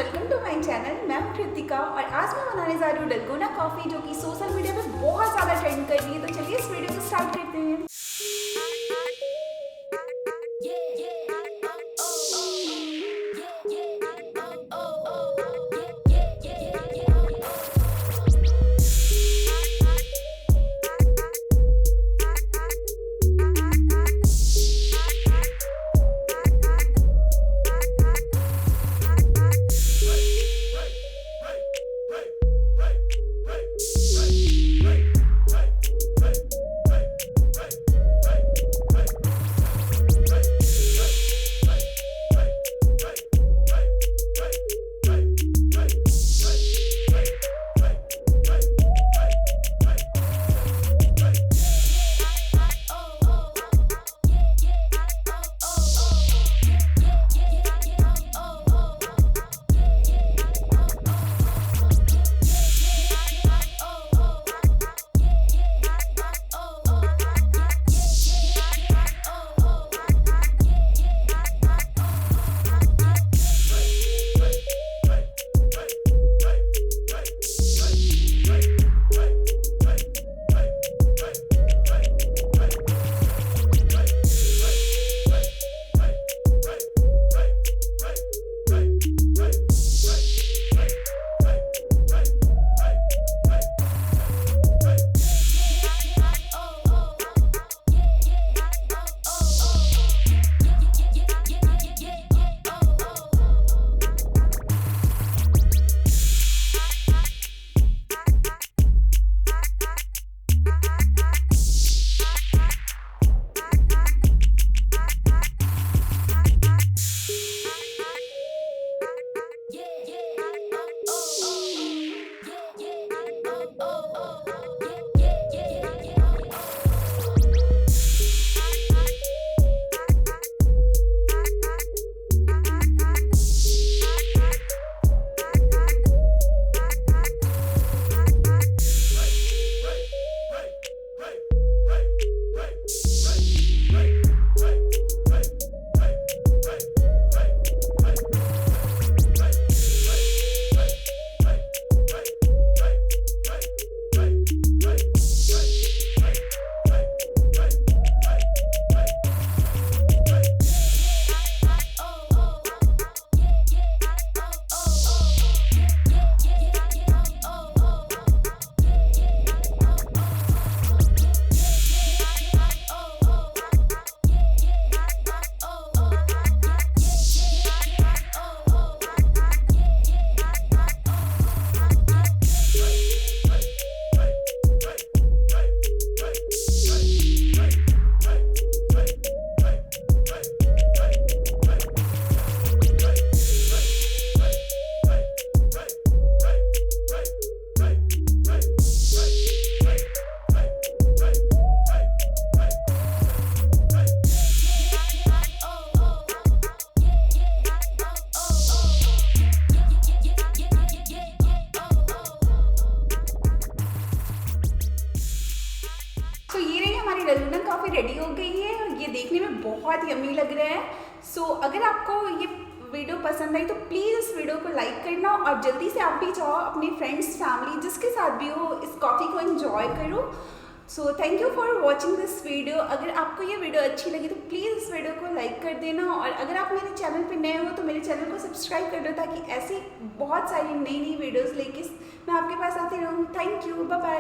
Welcome to my channel. मैं हूं कृतिका और आज मैं बनाने जा रही हूँ डलगोना कॉफ़ी, जो कि सोशल मीडिया पे बहुत ज़्यादा ट्रेंड कर रही है। तो चलिए इस वीडियो को स्टार्ट करते हैं। तो ये रही हमारी डलगोना कॉफ़ी रेडी हो गई है और ये देखने में बहुत यम्मी लग रहा है। सो अगर आपको ये वीडियो पसंद आई तो प्लीज़ इस वीडियो को लाइक करना और जल्दी से आप भी जाओ अपने फ्रेंड्स, फैमिली, जिसके साथ भी हो, इस कॉफ़ी को एंजॉय करो। So thank you for watching this video. अगर आपको ये वीडियो अच्छी लगी तो प्लीज़ इस वीडियो को लाइक कर देना और अगर आप मेरे चैनल पे नए हो तो मेरे चैनल को सब्सक्राइब कर दो, ताकि ऐसी बहुत सारी नई वीडियोज़ लेके मैं आपके पास आती रहूँ। Thank you, bye bye.